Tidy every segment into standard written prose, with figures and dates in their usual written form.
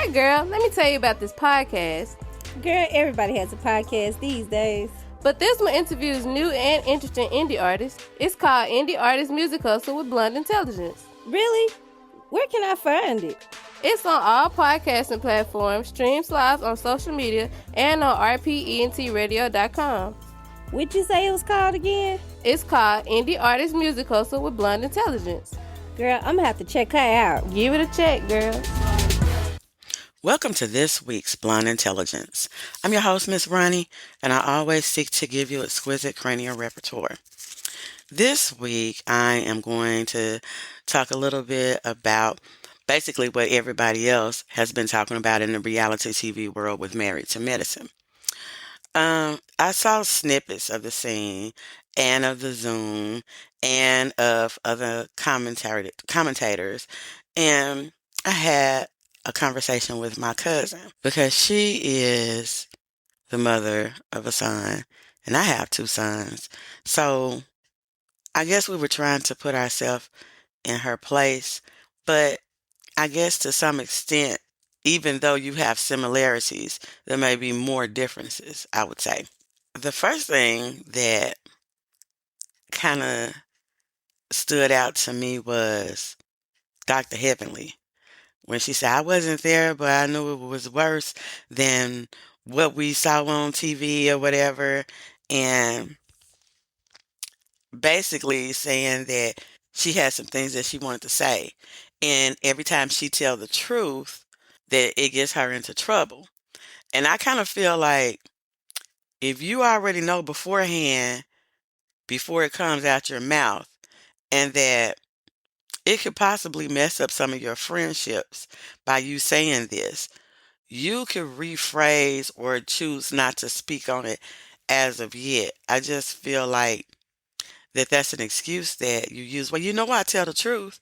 Hey girl, let me tell you about this podcast. Girl, everybody has a podcast these days. But this one interviews new and interesting indie artists. It's called Indie Artist Music Hustle with Blonde Intelligence. Really? Where can I find it? It's on all podcasting platforms, streams live on social media, and on rpentradio.com. What'd you say it was called again? It's called Indie Artist Music Hustle with Blonde Intelligence. Girl, I'm gonna have to check her out. Give it a check, girl. Welcome to this week's Blonde Intelligence. I'm your host, Miss Roni, and I always seek to give you exquisite cranial repertoire. This week, I am going to talk a little bit about basically what everybody else has been talking about in the reality TV world with Married to Medicine. I saw snippets of the scene and of the Zoom and of other commentators, and I had a conversation with my cousin because she is the mother of a son and I have two sons. So I guess we were trying to put ourselves in her place, but I guess to some extent, even though you have similarities, there may be more differences, I would say. The first thing that kind of stood out to me was Dr. Heavenly. When she said, I wasn't there, but I knew it was worse than what we saw on TV or whatever. And basically saying that she had some things that she wanted to say. And every time she tell the truth, that it gets her into trouble. And I kind of feel like if you already know beforehand, before it comes out your mouth, and that it could possibly mess up some of your friendships by you saying this, you could rephrase or choose not to speak on it as of yet. I just feel like that's an excuse that you use. Well, you know what? I tell the truth.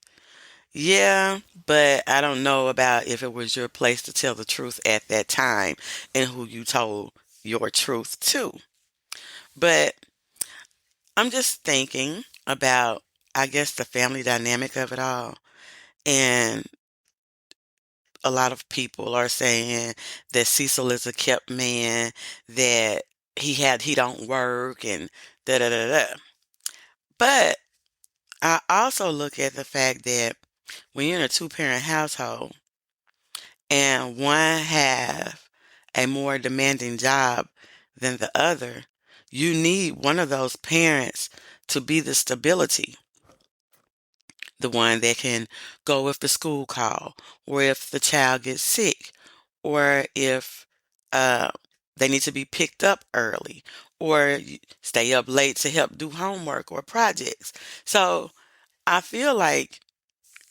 Yeah, but I don't know about if it was your place to tell the truth at that time and who you told your truth to. But I'm just thinking about, I guess, the family dynamic of it all. And a lot of people are saying that Cecil is a kept man, that he don't work and da da da da. But I also look at the fact that when you're in a two-parent household and one have a more demanding job than the other, you need one of those parents to be the stability, the one that can go if the school call, or if the child gets sick, or if uh, they need to be picked up early, or stay up late to help do homework or projects. So I feel like,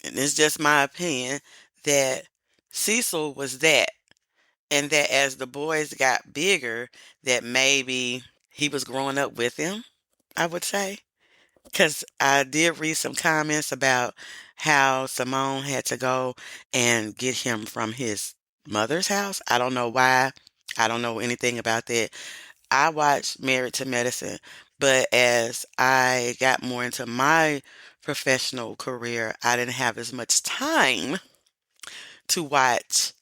and it's just my opinion, that Cecil was that, and that as the boys got bigger, that maybe he was growing up with them, I would say. Because I did read some comments about how Simone had to go and get him from his mother's house. I don't know why. I don't know anything about that. I watched Married to Medicine, but as I got more into my professional career, I didn't have as much time to watch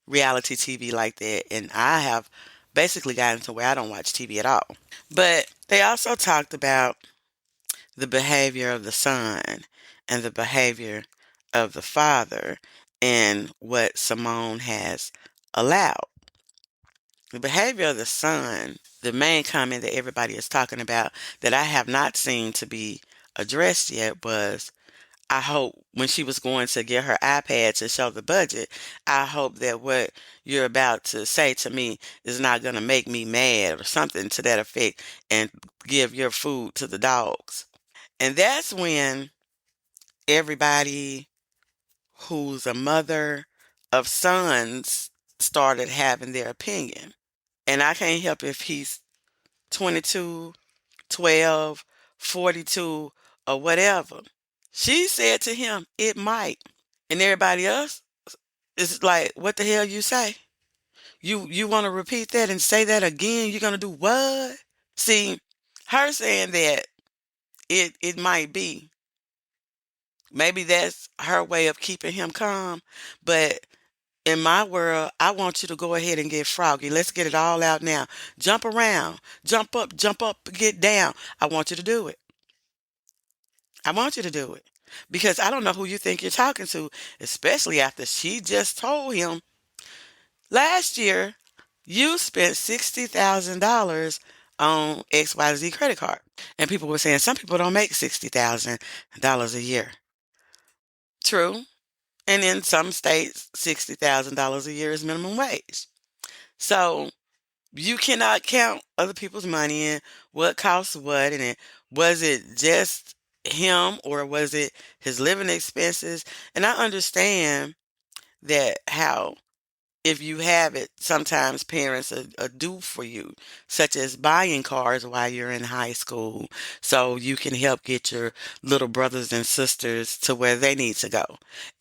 reality TV like that. And I have basically gotten to where I don't watch TV at all. But they also talked about the behavior of the son and the behavior of the father and what Simone has allowed. The behavior of the son, the main comment that everybody is talking about that I have not seen to be addressed yet was, I hope when she was going to get her iPad to show the budget, I hope that what you're about to say to me is not going to make me mad or something to that effect and give your food to the dogs. And that's when everybody who's a mother of sons started having their opinion. And I can't help if he's 22, 12, 42, or whatever. She said to him, it might. And everybody else is like, what the hell you say? You want to repeat that and say that again? You're going to do what? See, her saying that it might be. Maybe that's her way of keeping him calm. But In my world, I want you to go ahead and get froggy. Let's get it all out now. Jump around, jump up, get down. I want you to do it. I want you to do it. Because I don't know who you think you're talking to, especially after she just told him last year you spent $60,000 on XYZ credit card. And people were saying some people don't make $60,000 a year. True. And in some states, $60,000 a year is minimum wage. So you cannot count other people's money and what costs what. And was it just him or was it his living expenses? And I understand that how if you have it, sometimes parents are due for you, such as buying cars while you're in high school, so you can help get your little brothers and sisters to where they need to go.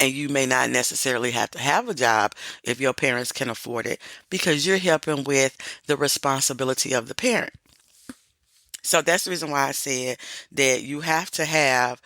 And you may not necessarily have to have a job if your parents can afford it, because you're helping with the responsibility of the parent. So that's the reason why I said that you have to have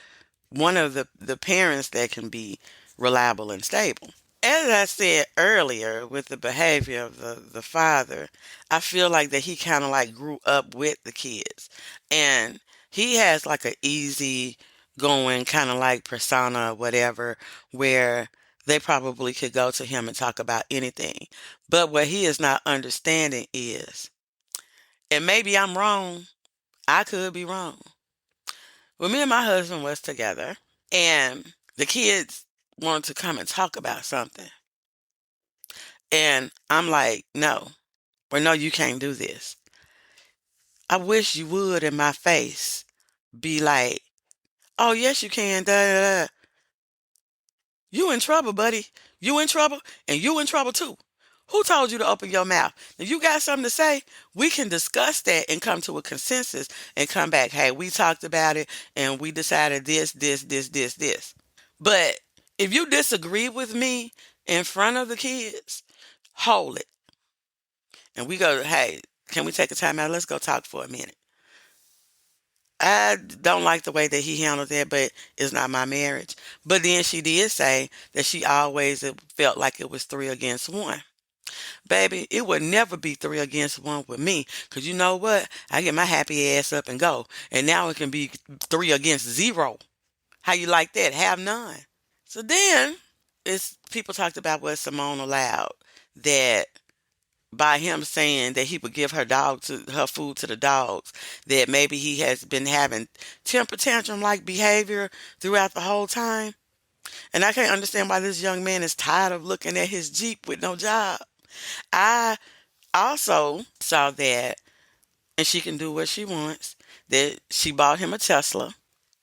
one of the parents that can be reliable and stable. As I said earlier, with the behavior of the father, I feel like that he kind of like grew up with the kids. And he has like a easy going kind of like persona or whatever, where they probably could go to him and talk about anything. But what he is not understanding is, and maybe I'm wrong, I could be wrong. When me and my husband was together and the kids wanted to come and talk about something. And I'm like, no, or no, you can't do this. I wish you would in my face be like, oh, yes, you can. Da, da, da. You in trouble, buddy. You in trouble, and you in trouble too. Who told you to open your mouth? If you got something to say, we can discuss that and come to a consensus and come back. Hey, we talked about it and we decided this. But if you disagree with me in front of the kids, hold it. And we go, hey, can we take a time out? Let's go talk for a minute. I don't like the way that he handled that, but it's not my marriage. But then she did say that she always felt like it was three against one. Baby, it would never be three against one with me. Because you know what? I get my happy ass up and go. And now it can be three against zero. How you like that? Have none. So then, people talked about what Simone allowed, that by him saying that he would give her food to the dogs, that maybe he has been having temper tantrum like behavior throughout the whole time. And I can't understand why this young man is tired of looking at his Jeep with no job. I also saw that, and she can do what she wants, that she bought him a Tesla.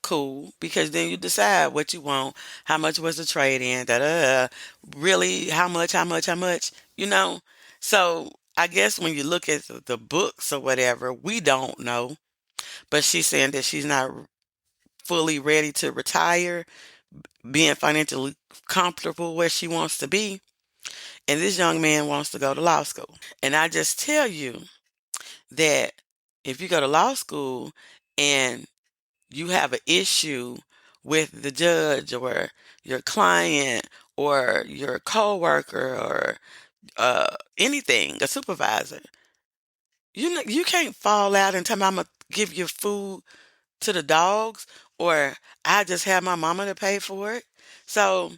Cool, because then you decide what you want. How much was the trade in? Da, da, da. Really, how much, you know? So I guess when you look at the books or whatever, we don't know. But she's saying that she's not fully ready to retire, being financially comfortable where she wants to be. And this young man wants to go to law school. And I just tell you that if you go to law school and you have an issue with the judge or your client or your coworker or anything, a supervisor, you can't fall out and tell me I'm gonna give you food to the dogs, or I just have my mama to pay for it. So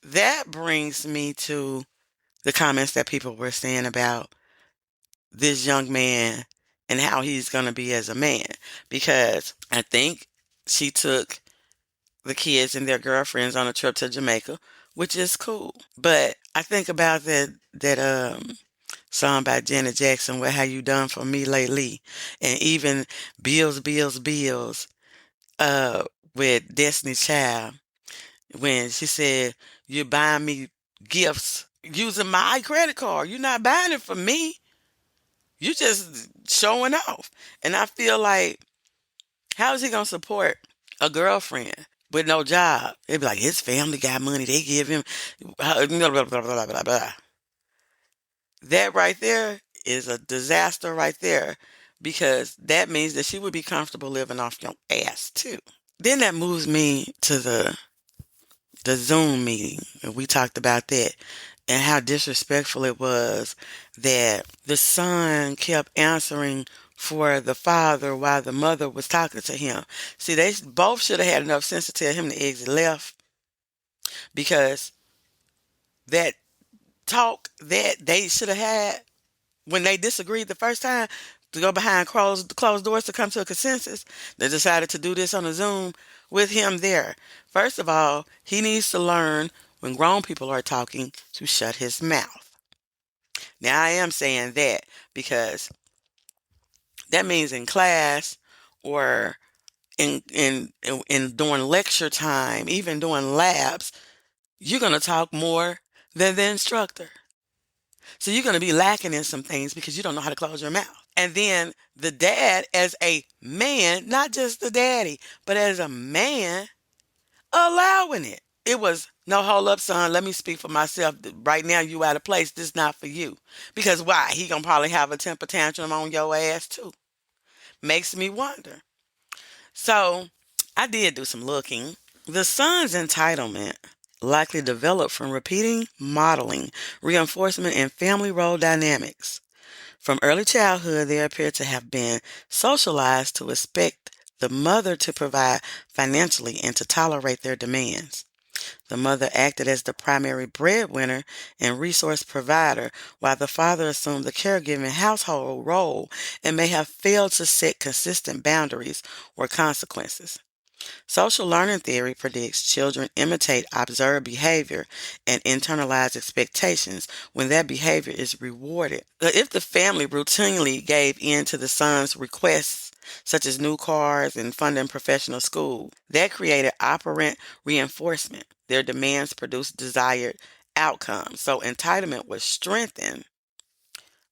that brings me to the comments that people were saying about this young man and how he's going to be as a man, because I think she took the kids and their girlfriends on a trip to Jamaica, which is cool. But I think about that song by Janet Jackson, "What Have You Done For Me Lately?" And even Bills, uh, with Destiny's Child, when she said, "You're buying me gifts using my credit card. You're not buying it for me. You just showing off." And I feel like, how is he gonna support a girlfriend with no job? They'd be like, his family got money. They give him blah, blah, blah, blah, blah, blah. That right there is a disaster right there, because that means that she would be comfortable living off your ass too. Then that moves me to the Zoom meeting. And we talked about that. and how disrespectful it was that the son kept answering for the father while the mother was talking to him. See, they both should have had enough sense to tell him to exit left, because that talk that they should have had when they disagreed the first time, to go behind closed doors to come to a consensus, they decided to do this on a Zoom with him there. First of all, he needs to learn, when grown people are talking, to shut his mouth. Now, I am saying that because that means in class, or in during lecture time, even during labs, you're going to talk more than the instructor. So you're going to be lacking in some things because you don't know how to close your mouth. And then the dad, as a man, not just the daddy, but as a man, allowing it. It was, no, hold up, son, let me speak for myself. Right now, you out of place. This is not for you. Because why? He going to probably have a temper tantrum on your ass too. Makes me wonder. So I did do some looking. The son's entitlement likely developed from repeating modeling, reinforcement, and family role dynamics. From early childhood, they appear to have been socialized to expect the mother to provide financially and to tolerate their demands. The mother acted as the primary breadwinner and resource provider, while the father assumed the caregiving household role and may have failed to set consistent boundaries or consequences. Social learning theory predicts children imitate observed behavior and internalize expectations when that behavior is rewarded. If the family routinely gave in to the son's requests, such as new cars and funding professional school, that created operant reinforcement. Their demands produced desired outcomes. So entitlement was strengthened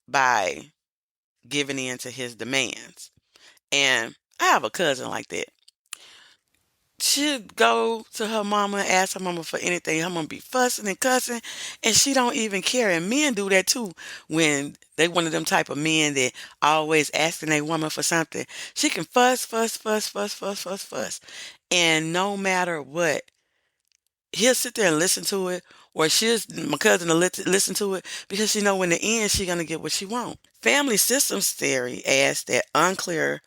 by giving in to his demands. And I have a cousin like that. She'd go to her mama and ask her mama for anything. Her mama be fussing and cussing, and she don't even care. And men do that too. When they one of them type of men that always asking their woman for something, she can fuss, fuss, fuss, fuss, fuss, fuss, fuss. And no matter what, he'll sit there and listen to it, or my cousin will listen to it, because she know in the end she gonna get what she want. Family systems theory asks that unclear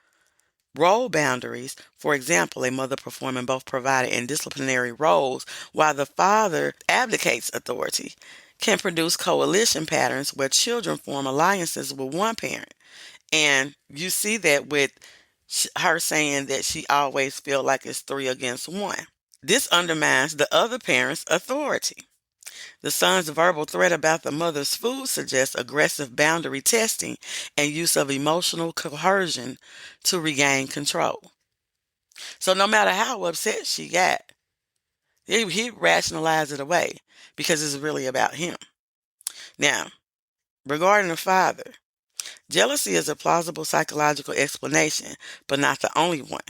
role boundaries, for example, a mother performing both provider and disciplinary roles while the father abdicates authority, can produce coalition patterns where children form alliances with one parent. And you see that with her saying that she always feel like it's 3 against 1. This undermines the other parent's authority. The son's verbal threat about the mother's food suggests aggressive boundary testing and use of emotional coercion to regain control. So no matter how upset she got, he rationalized it away because it's really about him. Now, regarding the father, jealousy is a plausible psychological explanation, but not the only one.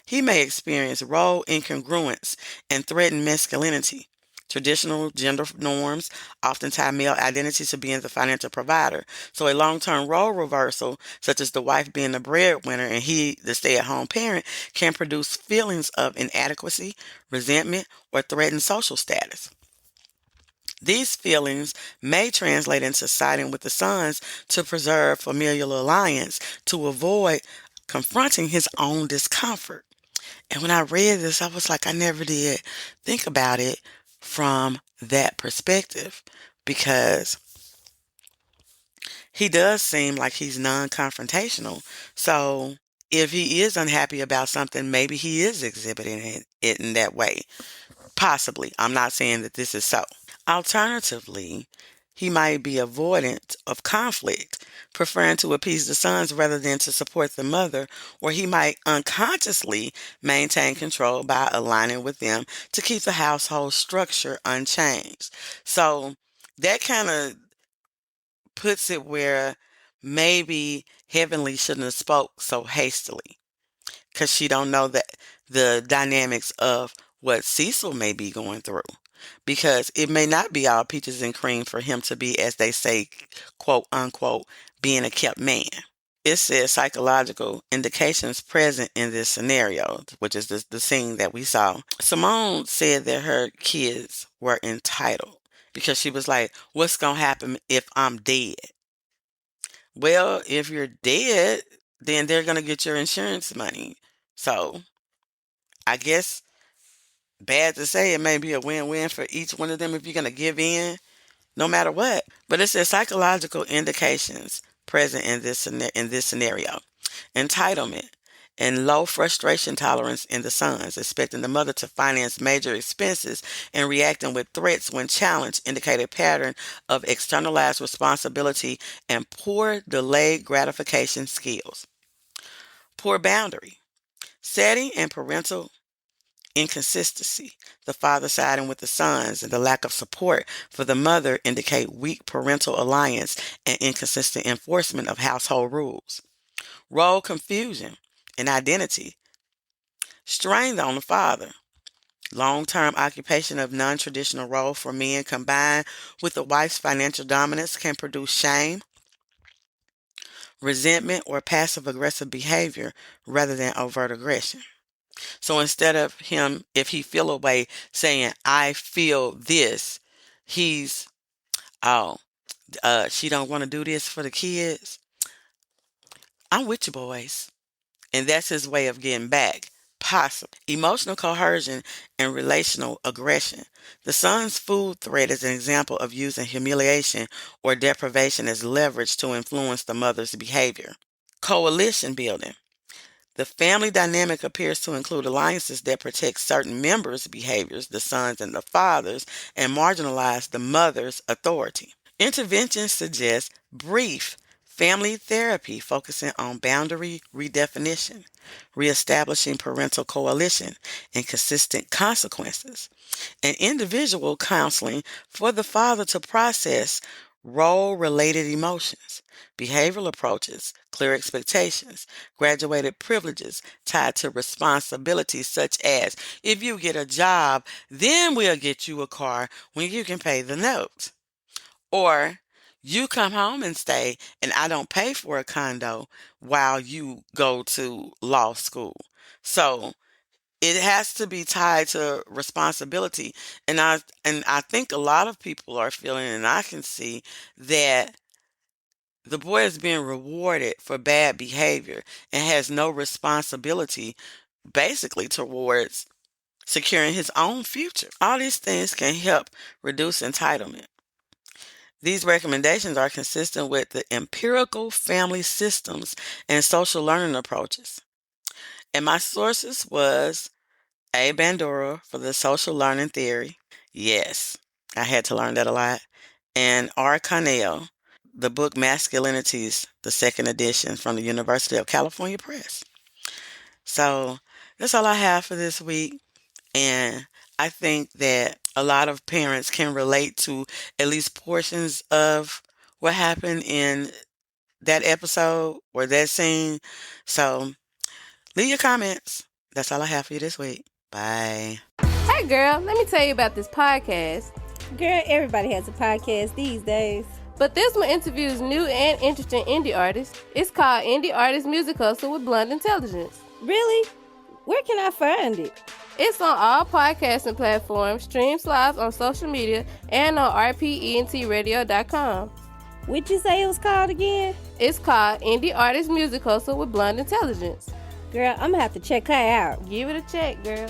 He may experience role incongruence and threaten masculinity. Traditional gender norms often tie male identity to being the financial provider. So a long-term role reversal, such as the wife being the breadwinner and he the stay-at-home parent, can produce feelings of inadequacy, resentment, or threatened social status. These feelings may translate into siding with the sons to preserve familial alliance to avoid confronting his own discomfort. And when I read this, I was like, I never did think about it from that perspective, because he does seem like he's non-confrontational. So if he is unhappy about something, maybe he is exhibiting it in that way. Possibly. I'm not saying that this is so. Alternatively, he might be avoidant of conflict, preferring to appease the sons rather than to support the mother, or he might unconsciously maintain control by aligning with them to keep the household structure unchanged. So that kind of puts it where maybe Heavenly shouldn't have spoke so hastily, because she don't know that the dynamics of what Cecil may be going through, because it may not be all peaches and cream for him to be, as they say, quote unquote, being a kept man. It says psychological indications present in this scenario, which is the scene that we saw. Simone said that her kids were entitled, because she was like, what's going to happen if I'm dead? Well, if you're dead, then they're going to get your insurance money. So I guess, bad to say, it may be a win-win for each one of them if you're going to give in no matter what. But it says psychological indications present in this scenario. Entitlement and low frustration tolerance in the sons, expecting the mother to finance major expenses and reacting with threats when challenged, indicate a pattern of externalized responsibility and poor delayed gratification skills. Poor boundary setting and parental inconsistency. The father siding with the sons and the lack of support for the mother indicate weak parental alliance and inconsistent enforcement of household rules. Role confusion and identity. Strained on the father. Long-term occupation of non-traditional role for men combined with the wife's financial dominance can produce shame, resentment, or passive-aggressive behavior rather than overt aggression. So instead of him, if he feel a way, saying, I feel this, he's, oh, she don't want to do this for the kids. I'm with you, boys. And that's his way of getting back. Possible. Emotional coercion and relational aggression. The son's food threat is an example of using humiliation or deprivation as leverage to influence the mother's behavior. Coalition building. The family dynamic appears to include alliances that protect certain members' behaviors, the sons and the fathers, and marginalize the mother's authority. Interventions suggest brief family therapy focusing on boundary redefinition, reestablishing parental coalition and consistent consequences, and individual counseling for the father to process role-related emotions, behavioral approaches, clear expectations, graduated privileges tied to responsibilities such as, if you get a job, then we'll get you a car when you can pay the note. Or you come home and stay and I don't pay for a condo while you go to law school. So it has to be tied to responsibility. And I think a lot of people are feeling, and I can see that the boy is being rewarded for bad behavior and has no responsibility basically towards securing his own future. All these things can help reduce entitlement. These recommendations are consistent with the empirical family systems and social learning approaches. And my sources was A. Bandura for the social learning theory. Yes, I had to learn that a lot. And R. Cornell, the book Masculinities, the second edition from the University of California Press. So that's all I have for this week. And I think that a lot of parents can relate to at least portions of what happened in that episode or that scene. So leave your comments. That's all I have for you this week. Bye. Hey girl, let me tell you about this podcast. Girl, everybody has a podcast these days. But this one interviews new and interesting indie artists. It's called Indie Artist Music Hustle with Blunt Intelligence. Really? Where can I find it? It's on all podcasting platforms, streams live on social media, and on repertoire.com. What'd you say it was called again? It's called Indie Artist Music Hustle with Blunt Intelligence. Girl, I'm gonna have to check her out. Give it a check, girl.